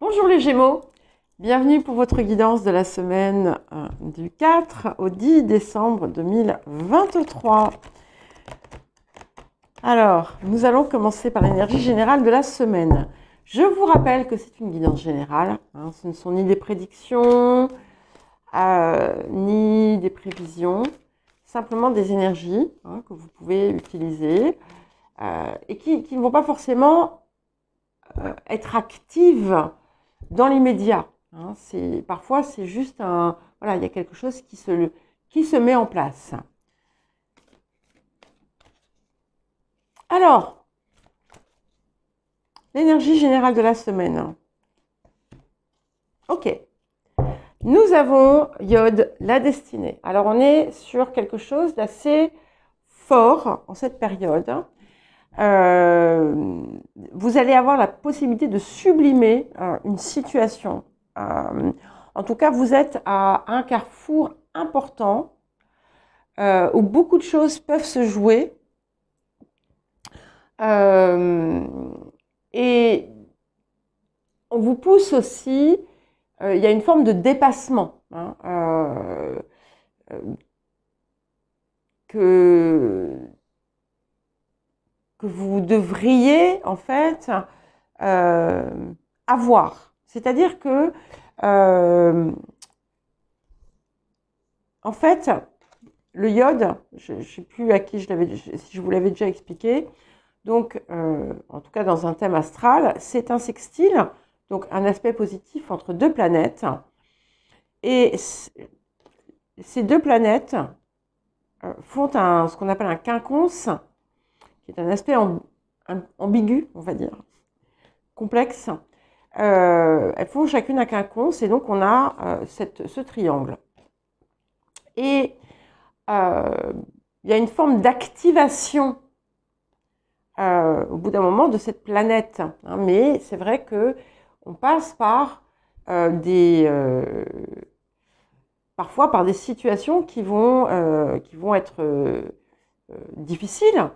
Bonjour les Gémeaux, bienvenue pour votre guidance de la semaine du 4 au 10 décembre 2023. Alors, nous allons commencer par l'énergie générale de la semaine. Je vous rappelle que c'est une guidance générale, ce ne sont ni des prédictions, ni des prévisions, simplement des énergies que vous pouvez utiliser et qui ne vont pas forcément être actives dans l'immédiat. Parfois, c'est juste voilà, il y a quelque chose qui se met en place. Alors, l'énergie générale de la semaine. Ok. Nous avons Iode, la destinée. Alors, on est sur quelque chose d'assez fort en cette période. Vous allez avoir la possibilité de sublimer une situation. En tout cas, vous êtes à un carrefour important où beaucoup de choses peuvent se jouer. Et on vous pousse aussi, il y a une forme de dépassement que vous devriez en fait avoir. C'est-à-dire que en fait, le Iode, je ne sais plus à qui si je vous l'avais déjà expliqué, donc en tout cas dans un thème astral, c'est un sextile, donc un aspect positif entre deux planètes. Et ces deux planètes font ce qu'on appelle un quinconce, qui est un aspect ambigu, on va dire, complexe. Elles font chacune un quinconce et donc on a ce triangle. Et il y a une forme d'activation au bout d'un moment de cette planète. Mais c'est vrai qu'on passe par parfois par des situations qui vont être difficiles.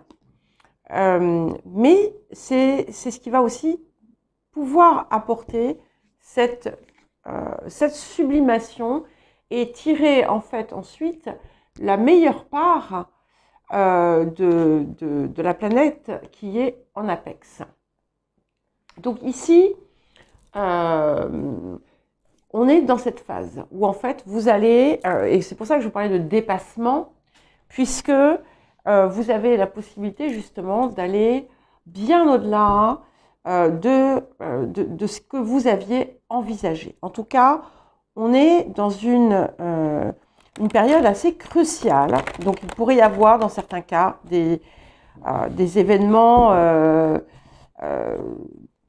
Mais c'est ce qui va aussi pouvoir apporter cette sublimation et tirer en fait ensuite la meilleure part de la planète qui est en apex. Donc ici, on est dans cette phase où en fait vous allez, et c'est pour ça que je vous parlais de dépassement, puisque vous avez la possibilité justement d'aller bien au-delà de ce que vous aviez envisagé. En tout cas, on est dans une période assez cruciale. Donc, il pourrait y avoir, dans certains cas, des événements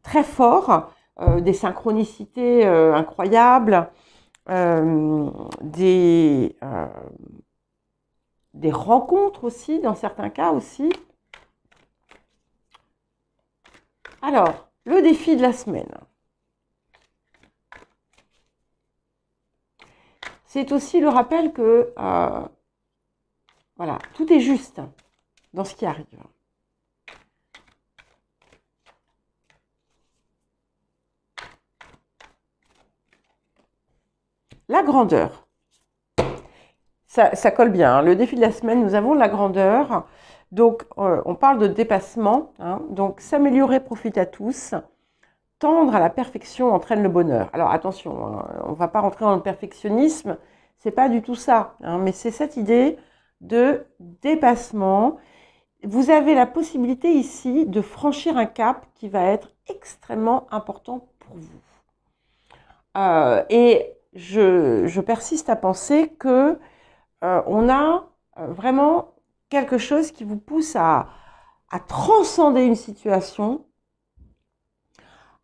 très forts, des synchronicités incroyables, des rencontres aussi, dans certains cas aussi. Alors, le défi de la semaine. C'est aussi le rappel que voilà, tout est juste dans ce qui arrive. La grandeur. Ça colle bien. Le défi de la semaine, nous avons la grandeur. Donc, on parle de dépassement. Donc, s'améliorer profite à tous. Tendre à la perfection entraîne le bonheur. Alors, attention, on ne va pas rentrer dans le perfectionnisme. C'est pas du tout ça. Mais c'est cette idée de dépassement. Vous avez la possibilité ici de franchir un cap qui va être extrêmement important pour vous. Et je persiste à penser que on a vraiment quelque chose qui vous pousse à transcender une situation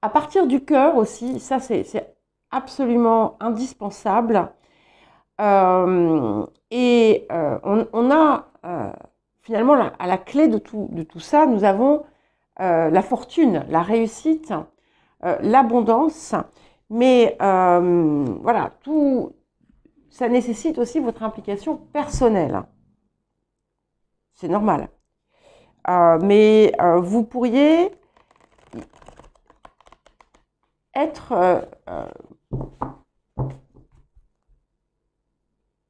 à partir du cœur aussi. Ça, c'est absolument indispensable. On a finalement à la clé de tout ça, nous avons la fortune, la réussite, l'abondance. Mais voilà, tout ça nécessite aussi votre implication personnelle. C'est normal. Mais vous pourriez être...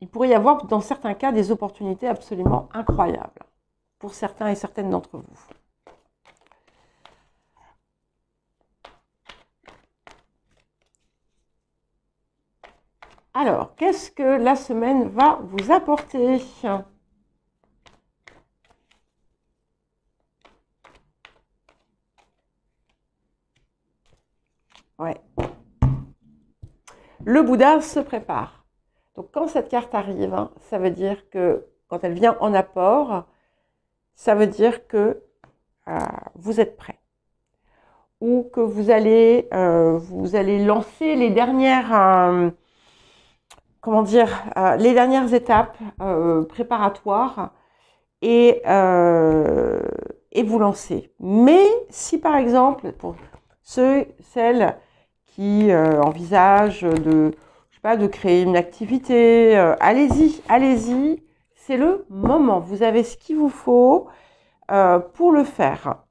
il pourrait y avoir dans certains cas des opportunités absolument incroyables pour certains et certaines d'entre vous. Alors, qu'est-ce que la semaine va vous apporter? Ouais. Le Bouddha se prépare. Donc, quand cette carte arrive, hein, ça veut dire que, quand elle vient en apport, ça veut dire que vous êtes prêt. Ou que vous allez lancer les dernières... comment dire, les dernières étapes préparatoires et vous lancer. Mais si par exemple, pour celles qui envisagent de créer une activité, allez-y, allez-y, c'est le moment. Vous avez ce qu'il vous faut pour le faire.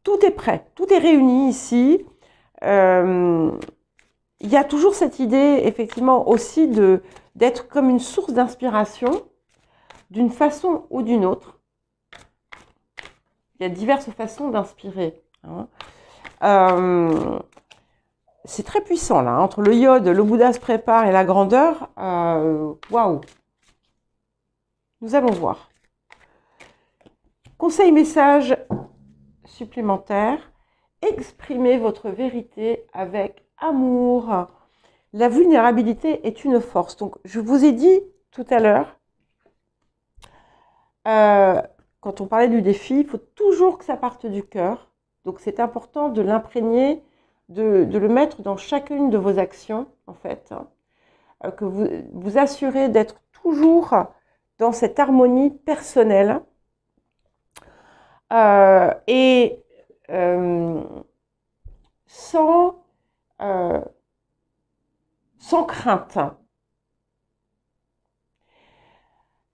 Tout est prêt, tout est réuni ici. Il y a toujours cette idée, effectivement, aussi d'être comme une source d'inspiration, d'une façon ou d'une autre. Il y a diverses façons d'inspirer. Hein. C'est très puissant, là, entre le Yod, le Bouddha se prépare et la grandeur. Waouh! Nous allons voir. Conseil, message supplémentaire. Exprimez votre vérité avec amour. La vulnérabilité est une force. Donc, je vous ai dit tout à l'heure, quand on parlait du défi, il faut toujours que ça parte du cœur. Donc, c'est important de l'imprégner, de le mettre dans chacune de vos actions, en fait. Que vous assurez d'être toujours dans cette harmonie personnelle. Sans crainte.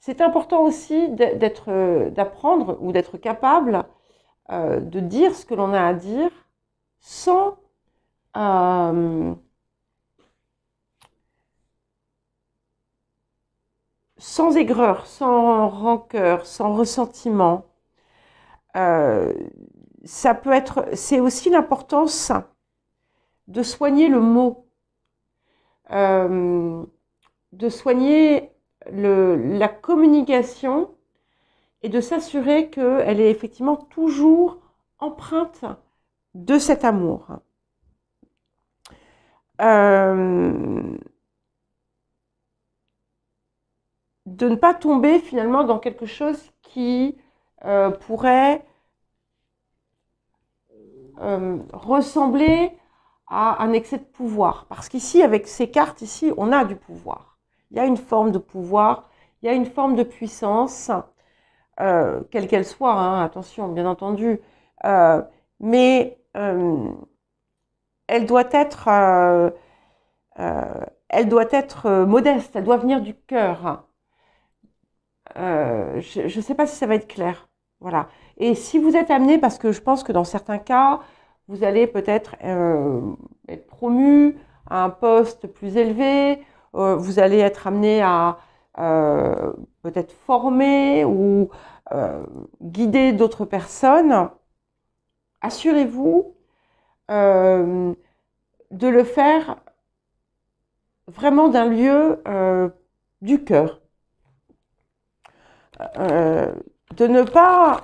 C'est important aussi d'apprendre ou d'être capable de dire ce que l'on a à dire sans aigreur, sans rancœur, sans ressentiment. Ça peut être, c'est aussi l'importance de soigner le mot, de soigner la communication et de s'assurer qu'elle est effectivement toujours empreinte de cet amour. De ne pas tomber finalement dans quelque chose qui pourrait ressembler à un excès de pouvoir. Parce qu'ici, avec ces cartes, ici, on a du pouvoir. Il y a une forme de pouvoir, il y a une forme de puissance, quelle qu'elle soit, hein, attention, bien entendu. Mais elle doit être modeste, elle doit venir du cœur. Je ne sais pas si ça va être clair. Voilà. Et si vous êtes amené, parce que je pense que dans certains cas, vous allez peut-être être promu à un poste plus élevé, vous allez être amené à peut-être former ou guider d'autres personnes. Assurez-vous de le faire vraiment d'un lieu du cœur. De ne pas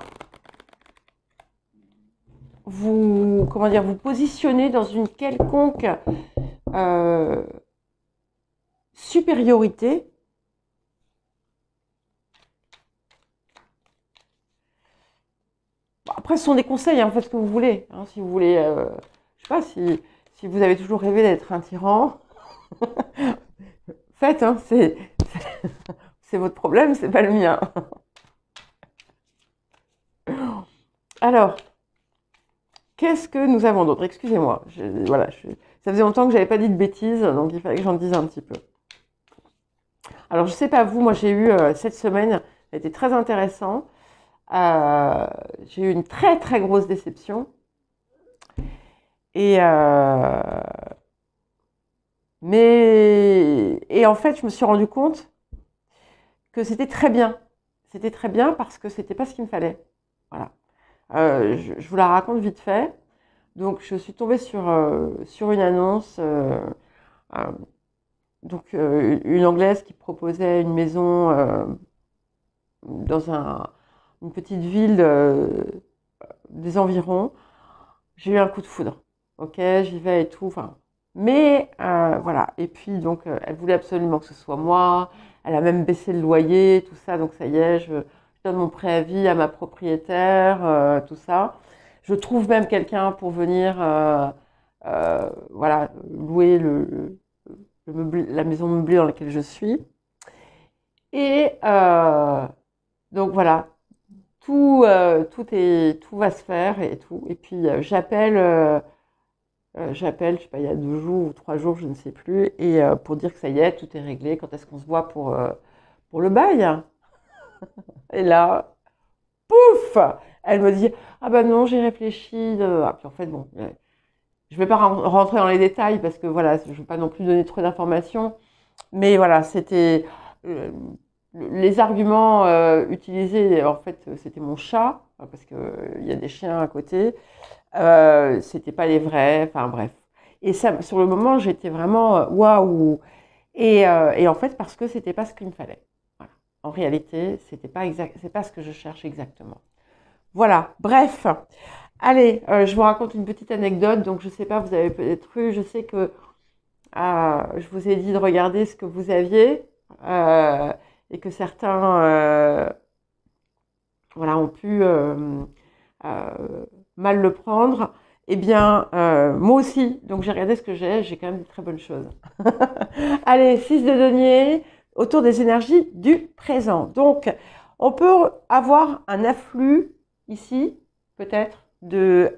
vous positionner dans une quelconque supériorité. Après, ce sont des conseils, hein, faites ce que vous voulez. Hein, si vous voulez, je sais pas, si vous avez toujours rêvé d'être un tyran, faites, hein, c'est votre problème, c'est pas le mien. Alors, qu'est-ce que nous avons d'autre? Excusez-moi, voilà, ça faisait longtemps que j'avais pas dit de bêtises, donc il fallait que j'en dise un petit peu. Alors, je sais pas vous, moi j'ai eu cette semaine, ça a été très intéressant. J'ai eu une très très grosse déception. Et, et en fait, je me suis rendu compte que c'était très bien. C'était très bien parce que c'était pas ce qu'il me fallait. Voilà. Je vous la raconte vite fait. Donc, je suis tombée sur une annonce, euh, une Anglaise qui proposait une maison dans une petite ville des environs. J'ai eu un coup de foudre. Ok, j'y vais et tout. Enfin, mais voilà. Et puis, donc, elle voulait absolument que ce soit moi. Elle a même baissé le loyer, tout ça. Donc, ça y est, je donne mon préavis à ma propriétaire, tout ça. Je trouve même quelqu'un pour venir voilà, louer la maison meublée dans laquelle je suis. Et donc, voilà. Tout va se faire et tout. Et puis, j'appelle, je sais pas, il y a 2 jours ou 3 jours, je ne sais plus, et pour dire que ça y est, tout est réglé. Quand est-ce qu'on se voit pour le bail? Et là, pouf! Elle me dit, ah ben non, j'ai réfléchi. Ah, puis en fait, bon, je vais pas rentrer dans les détails parce que voilà, je veux pas non plus donner trop d'informations. Mais voilà, c'était les arguments utilisés. En fait, c'était mon chat parce que il y a des chiens à côté. C'était pas les vrais. Enfin bref. Et ça, sur le moment, j'étais vraiment waouh. Et en fait, parce que c'était pas ce qu'il me fallait. Voilà. En réalité, c'est pas ce que je cherche exactement. Voilà. Bref. Allez, je vous raconte une petite anecdote. Donc, je sais pas, vous avez peut-être eu, je sais que je vous ai dit de regarder ce que vous aviez et que certains voilà, ont pu mal le prendre. Eh bien, moi aussi, donc j'ai regardé ce que j'ai quand même de très bonnes choses. Allez, 6 de denier, autour des énergies du présent. Donc, on peut avoir un afflux ici, peut-être, de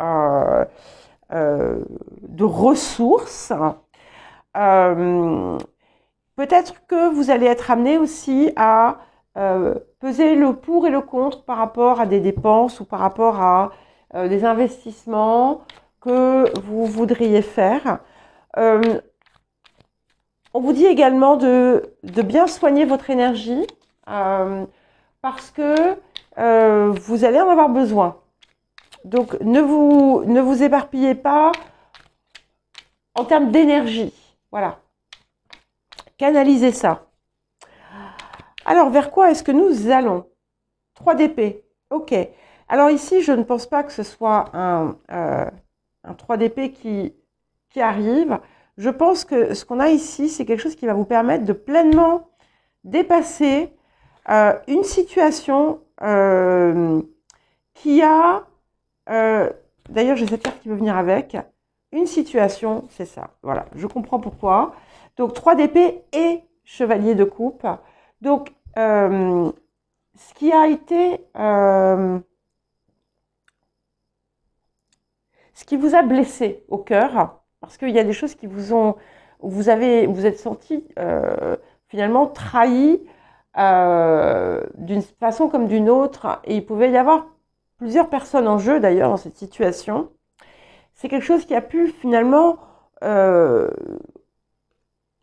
ressources. Peut-être que vous allez être amené aussi à peser le pour et le contre par rapport à des dépenses ou par rapport à des investissements que vous voudriez faire. On vous dit également de bien soigner votre énergie parce que vous allez en avoir besoin. Donc, ne vous éparpillez pas en termes d'énergie. Voilà. Canalisez ça. Alors, vers quoi est-ce que nous allons? 3 d'épée. Ok. Alors ici, je ne pense pas que ce soit un 3 d'épée qui arrive. Je pense que ce qu'on a ici, c'est quelque chose qui va vous permettre de pleinement dépasser une situation qui a... D'ailleurs, j'ai cette carte qui veut venir avec. Une situation, c'est ça. Voilà, je comprends pourquoi. Donc, 3 d'épée et chevalier de coupe. Donc, ce qui a été... ce qui vous a blessé au cœur, parce qu'il y a des choses qui vous ont... Vous êtes senti finalement trahi d'une façon comme d'une autre. Et il pouvait y avoir plusieurs personnes en jeu, d'ailleurs, dans cette situation. C'est quelque chose qui a pu finalement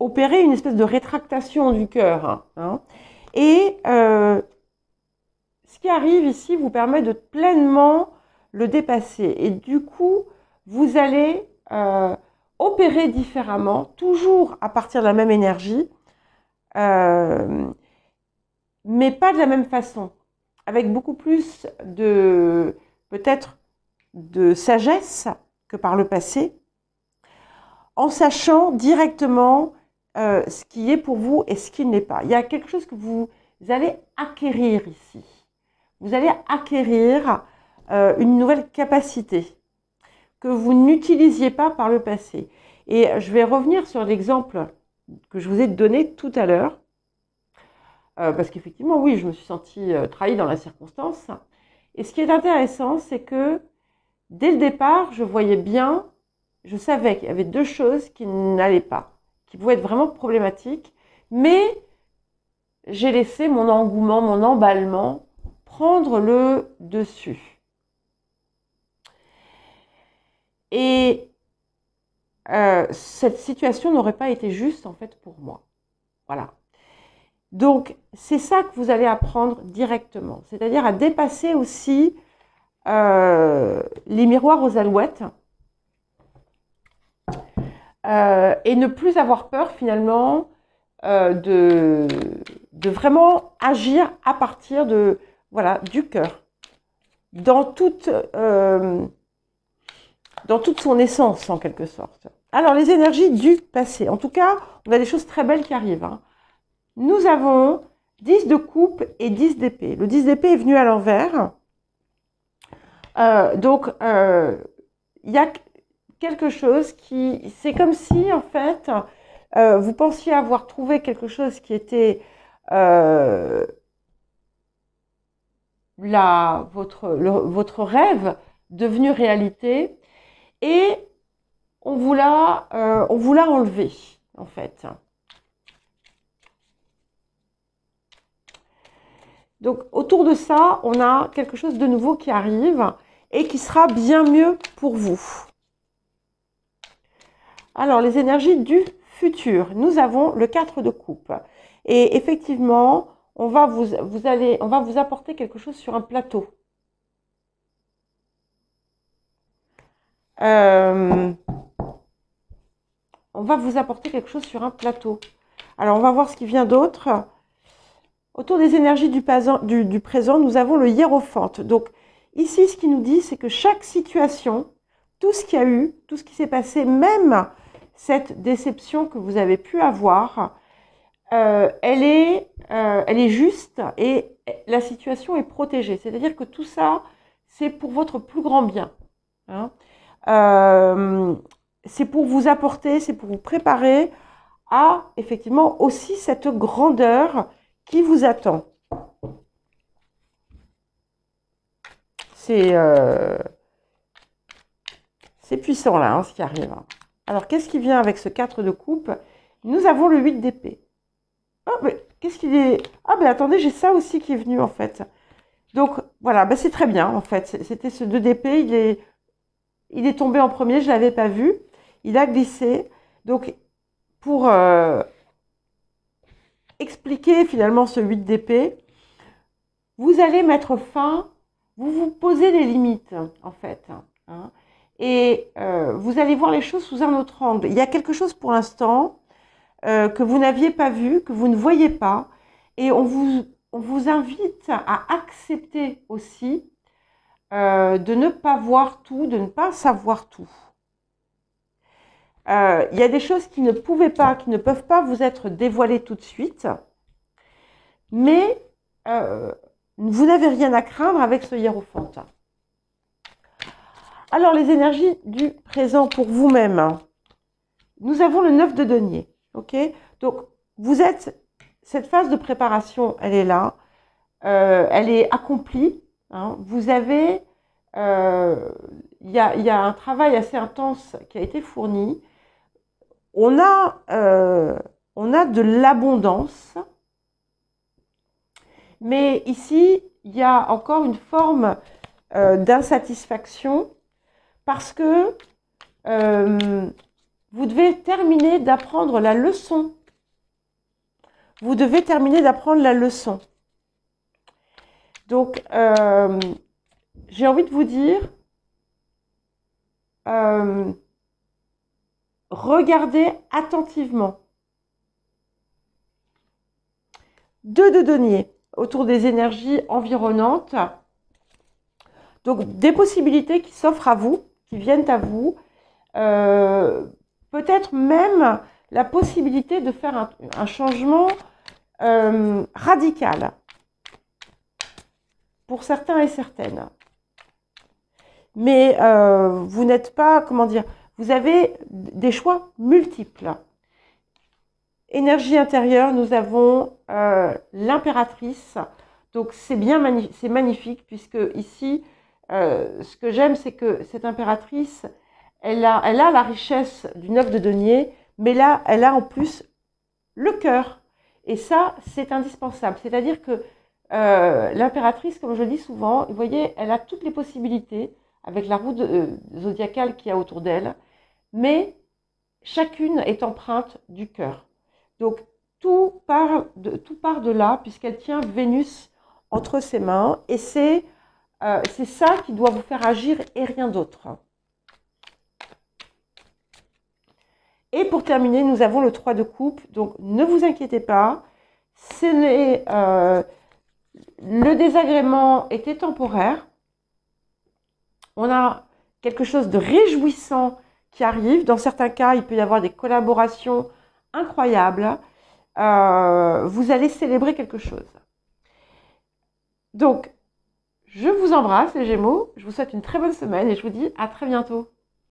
opérer une espèce de rétractation du cœur. Hein. Et ce qui arrive ici vous permet de pleinement le dépasser. Et du coup, vous allez opérer différemment, toujours à partir de la même énergie, mais pas de la même façon. Avec beaucoup plus peut-être de sagesse que par le passé, en sachant directement ce qui est pour vous et ce qui ne l'est pas. Il y a quelque chose que vous allez acquérir ici. Vous allez acquérir une nouvelle capacité que vous n'utilisiez pas par le passé. Et je vais revenir sur l'exemple que je vous ai donné tout à l'heure, parce qu'effectivement, oui, je me suis sentie trahie dans la circonstance. Et ce qui est intéressant, c'est que dès le départ, je voyais bien, je savais qu'il y avait 2 choses qui n'allaient pas, qui pouvaient être vraiment problématiques, mais j'ai laissé mon engouement, mon emballement prendre le dessus. Et cette situation n'aurait pas été juste en fait pour moi. Voilà. Donc, c'est ça que vous allez apprendre directement, c'est-à-dire à dépasser aussi les miroirs aux alouettes et ne plus avoir peur finalement de vraiment agir à partir de, voilà, du cœur, dans toute son essence en quelque sorte. Alors, les énergies du passé, en tout cas, on a des choses très belles qui arrivent, hein. Nous avons 10 de coupe et 10 d'épée. Le 10 d'épée est venu à l'envers. Donc, il y a quelque chose qui... C'est comme si, en fait, vous pensiez avoir trouvé quelque chose qui était votre rêve devenu réalité. Et on vous l'a enlevé, en fait. Donc, autour de ça, on a quelque chose de nouveau qui arrive et qui sera bien mieux pour vous. Alors, les énergies du futur. Nous avons le 4 de coupe. Et effectivement, on va vous apporter quelque chose sur un plateau. On va vous apporter quelque chose sur un plateau. Alors, on va voir ce qui vient d'autre. Autour des énergies du présent, nous avons le hiérophante. Donc, ici, ce qu'il nous dit, c'est que chaque situation, tout ce qu'il y a eu, tout ce qui s'est passé, même cette déception que vous avez pu avoir, elle est juste et la situation est protégée. C'est-à-dire que tout ça, c'est pour votre plus grand bien, hein. C'est pour vous apporter, c'est pour vous préparer à, effectivement, aussi cette grandeur qui vous attend. C'est puissant là, hein, ce qui arrive. Alors, qu'est-ce qui vient avec ce 4 de coupe? Nous avons le 8 d'épée. Oh, mais qu'est-ce qu'il est... Ah, mais attendez, j'ai ça aussi qui est venu, en fait. Donc, voilà, ben, c'est très bien, en fait. C'était ce 2 d'épée, il est tombé en premier, je ne l'avais pas vu. Il a glissé. Donc, pour... expliquer finalement ce 8 d'épée, vous allez mettre fin, vous vous posez des limites en fait, hein, et vous allez voir les choses sous un autre angle. Il y a quelque chose pour l'instant que vous n'aviez pas vu, que vous ne voyez pas, et on vous invite à accepter aussi de ne pas voir tout, de ne pas savoir tout. Il y a des choses qui ne peuvent pas vous être dévoilées tout de suite, mais vous n'avez rien à craindre avec ce hiérophante. Alors, les énergies du présent pour vous-même. Nous avons le 9 de denier. Ok, donc, cette phase de préparation, elle est là. Elle est accomplie. Hein. Vous avez... il y a un travail assez intense qui a été fourni. On a de l'abondance, mais ici, il y a encore une forme d'insatisfaction parce que vous devez terminer d'apprendre la leçon. Vous devez terminer d'apprendre la leçon. Donc, j'ai envie de vous dire... regardez attentivement. 2 de denier autour des énergies environnantes. Donc, des possibilités qui s'offrent à vous, qui viennent à vous. Peut-être même la possibilité de faire un changement radical pour certains et certaines. Mais vous n'êtes pas, comment dire... Vous avez des choix multiples. Énergie intérieure, nous avons l'impératrice. Donc, c'est magnifique puisque ici, ce que j'aime, c'est que cette impératrice, elle a la richesse du 9 de denier, mais là, elle a en plus le cœur. Et ça, c'est indispensable. C'est-à-dire que l'impératrice, comme je le dis souvent, vous voyez, elle a toutes les possibilités avec la roue zodiacale qu'il y a autour d'elle, mais chacune est empreinte du cœur. Donc, tout part de là, puisqu'elle tient Vénus entre ses mains, et c'est ça qui doit vous faire agir et rien d'autre. Et pour terminer, nous avons le 3 de coupe, donc ne vous inquiétez pas, le désagrément était temporaire. On a quelque chose de réjouissant qui arrive. Dans certains cas, il peut y avoir des collaborations incroyables. Vous allez célébrer quelque chose. Donc, je vous embrasse les Gémeaux, je vous souhaite une très bonne semaine et je vous dis à très bientôt.